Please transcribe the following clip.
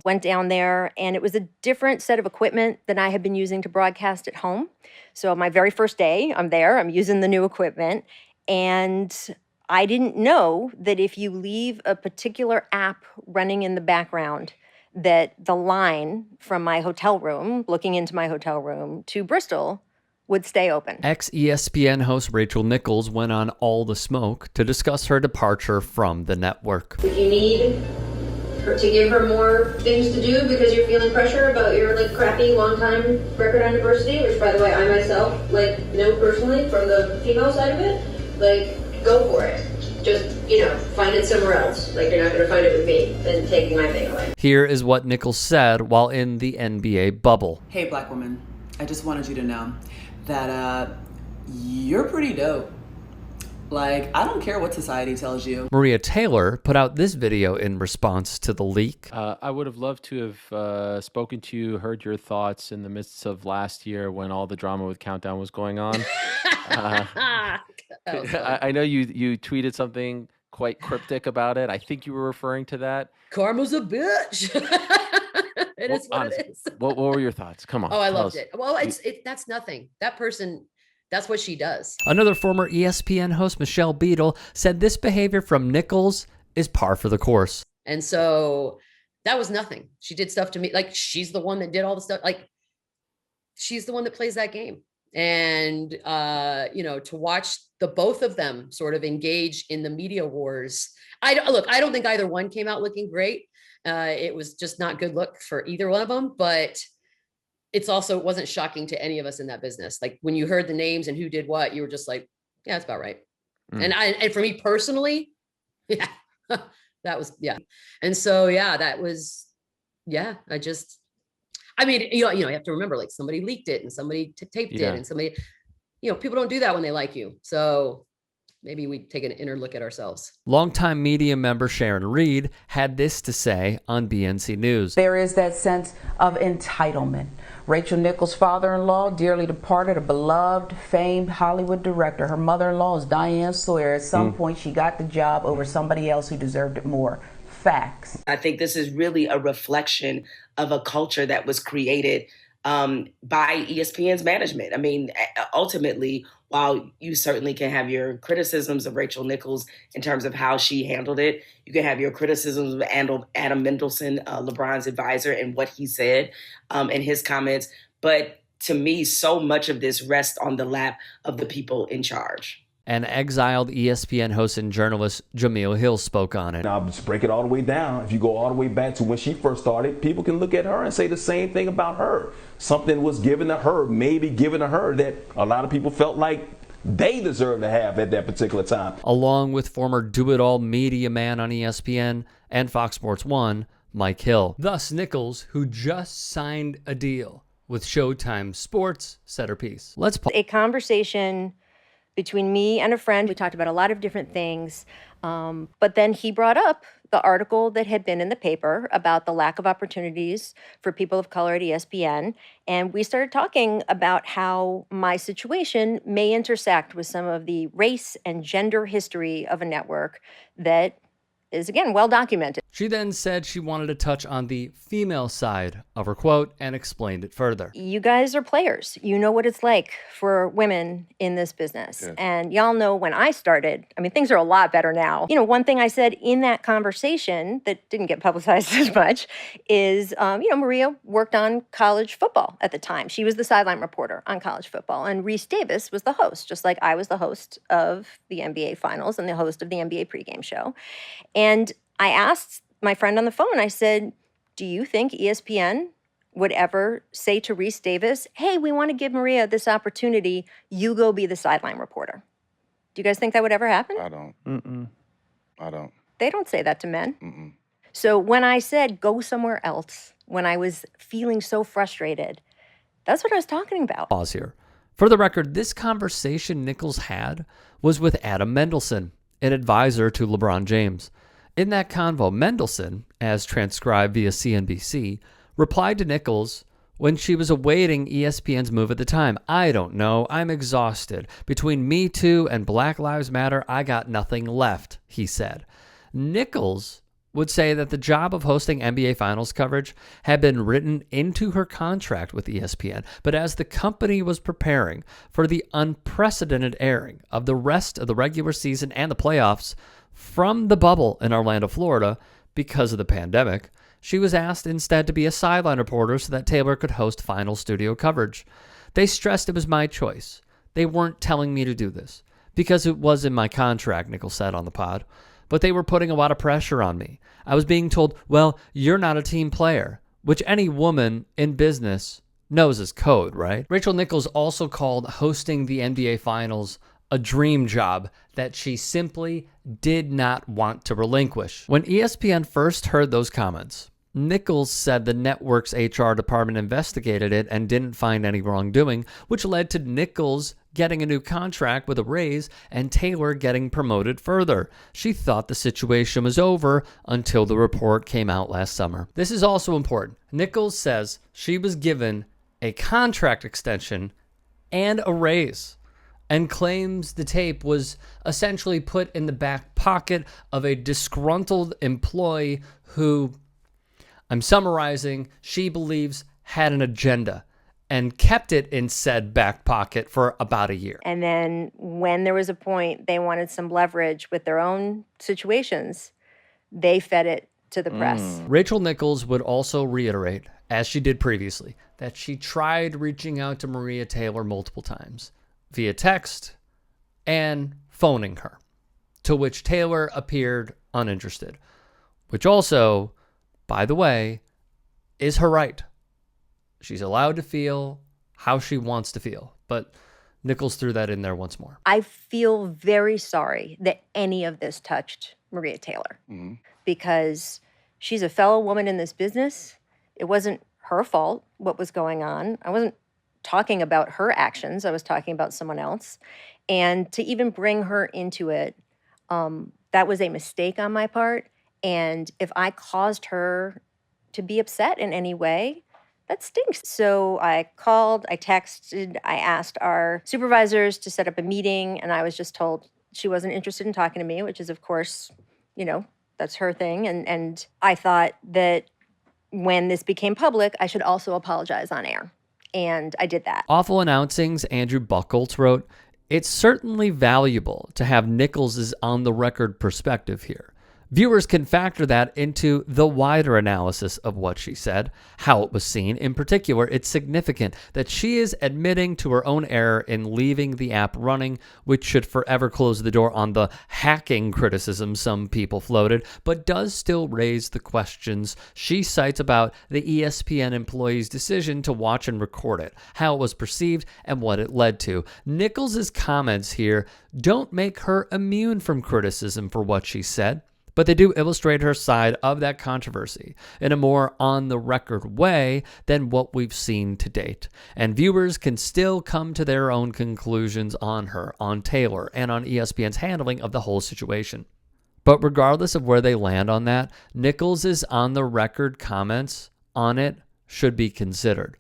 Went down there, and it was a different set of equipment than I had been using to broadcast at home. So my very first day, I'm there, I'm using the new equipment, and I didn't know that if you leave a particular app running in the background, that the line from my hotel room, looking into my hotel room, to Bristol would stay open. Ex-ESPN host Rachel Nichols went on All the Smoke to discuss her departure from the network. If you need to give her more things to do because you're feeling pressure about your crappy long-time record on diversity, which by the way I myself know personally from the female side of it, go for it. Just, find it somewhere else. You're not going to find it with me and taking my thing away. Here is what Nichols said while in the NBA bubble. Hey, black woman, I just wanted you to know that you're pretty dope. I don't care what society tells you. Maria Taylor put out this video in response to the leak. I would have loved to have spoken to you, heard your thoughts in the midst of last year when all the drama with Countdown was going on. I know you tweeted something quite cryptic about it. I think you were referring to that. Karma's a bitch. It is what honestly, it is. What were your thoughts? Come on. Oh, I loved it. Well, that's nothing. That person, that's what she does. Another former ESPN host, Michelle Beadle, said this behavior from Nichols is par for the course. And so that was nothing. She did stuff to me. She's the one that did all the stuff. She's the one that plays that game. And, to watch the both of them sort of engage in the media wars. I don't think either one came out looking great. It was just not good look for either one of them, but it wasn't shocking to any of us in that business. When you heard the names and who did what, you were just like, yeah, that's about right. And for me personally, yeah, that was, yeah. And so, yeah, that was, yeah, you have to remember, somebody leaked it and somebody taped it and somebody, people don't do that when they like you. So maybe we take an inner look at ourselves. Longtime media member Sharon Reed had this to say on BNC News. There is that sense of entitlement. Rachel Nichols' father-in-law dearly departed, a beloved, famed Hollywood director. Her mother-in-law is Diane Sawyer. At some point, she got the job over somebody else who deserved it more. Facts. I think this is really a reflection of a culture that was created by ESPN's management. Ultimately, while you certainly can have your criticisms of Rachel Nichols in terms of how she handled it, you can have your criticisms of Adam Mendelsohn, LeBron's advisor, and what he said in his comments. But to me, so much of this rests on the lap of the people in charge. And exiled ESPN host and journalist Jamil Hill spoke on it. I'll just break it all the way down. If you go all the way back to when she first started, people can look at her and say the same thing about her. Something was given to her, maybe given to her, that a lot of people felt like they deserved to have at that particular time. Along with former do-it-all media man on ESPN and Fox Sports 1, Mike Hill. Thus, Nichols, who just signed a deal with Showtime Sports, said her piece. A conversation between me and a friend. We talked about a lot of different things, but then he brought up the article that had been in the paper about the lack of opportunities for people of color at ESPN, and we started talking about how my situation may intersect with some of the race and gender history of a network that is, again, well documented. She then said she wanted to touch on the female side of her quote and explained it further. You guys are players. You know what it's like for women in this business. Yeah. And y'all know when I started, things are a lot better now. One thing I said in that conversation that didn't get publicized as much is, Maria worked on college football at the time. She was the sideline reporter on college football. And Reese Davis was the host, just like I was the host of the NBA Finals and the host of the NBA pregame show. And I asked my friend on the phone, I said, do you think ESPN would ever say to Reese Davis, hey, we want to give Maria this opportunity. You go be the sideline reporter. Do you guys think that would ever happen? I don't. I don't. They don't say that to men. So when I said go somewhere else, when I was feeling so frustrated, that's what I was talking about. Pause here. For the record, this conversation Nichols had was with Adam Mendelsohn, an advisor to LeBron James. In that convo, Mendelsohn, as transcribed via CNBC, replied to Nichols when she was awaiting ESPN's move at the time. I don't know. I'm exhausted. Between Me Too and Black Lives Matter, I got nothing left, he said. Nichols would say that the job of hosting NBA Finals coverage had been written into her contract with ESPN, but as the company was preparing for the unprecedented airing of the rest of the regular season and the playoffs from the bubble in Orlando, Florida, because of the pandemic, she was asked instead to be a sideline reporter so that Taylor could host final studio coverage. They stressed it was my choice. They weren't telling me to do this because it was in my contract, Nichols said on the pod. But they were putting a lot of pressure on me. I was being told, well, you're not a team player, which any woman in business knows is code, right? Rachel Nichols also called hosting the NBA Finals a dream job that she simply did not want to relinquish. When ESPN first heard those comments, Nichols said the network's HR department investigated it and didn't find any wrongdoing, which led to Nichols getting a new contract with a raise and Taylor getting promoted further. She thought the situation was over until the report came out last summer. This is also important. Nichols says she was given a contract extension and a raise, and claims the tape was essentially put in the back pocket of a disgruntled employee who, I'm summarizing, she believes had an agenda and kept it in said back pocket for about a year. And then when there was a point they wanted some leverage with their own situations, they fed it to the press. Rachel Nichols would also reiterate, as she did previously, that she tried reaching out to Maria Taylor multiple times via text and phoning her, to which Taylor appeared uninterested, which also, by the way, is her right. She's allowed to feel how she wants to feel, but Nichols threw that in there once more. I feel very sorry that any of this touched Maria Taylor because she's a fellow woman in this business. It wasn't her fault what was going on. I wasn't talking about her actions. I was talking about someone else. And to even bring her into it, that was a mistake on my part. And if I caused her to be upset in any way, that stinks. So I called, I texted, I asked our supervisors to set up a meeting, and I was just told she wasn't interested in talking to me, which is, of course, that's her thing. And I thought that when this became public, I should also apologize on air. And I did that. Awful Announcing's Andrew Buchholz wrote, "It's certainly valuable to have Nichols' on-the-record perspective here. Viewers can factor that into the wider analysis of what she said, how it was seen. In particular, it's significant that she is admitting to her own error in leaving the app running, which should forever close the door on the hacking criticism some people floated, but does still raise the questions she cites about the ESPN employee's decision to watch and record it, how it was perceived, and what it led to. Nichols' comments here don't make her immune from criticism for what she said, but they do illustrate her side of that controversy in a more on-the-record way than what we've seen to date. And viewers can still come to their own conclusions on her, on Taylor, and on ESPN's handling of the whole situation. But regardless of where they land on that, Nichols' on-the-record comments on it should be considered.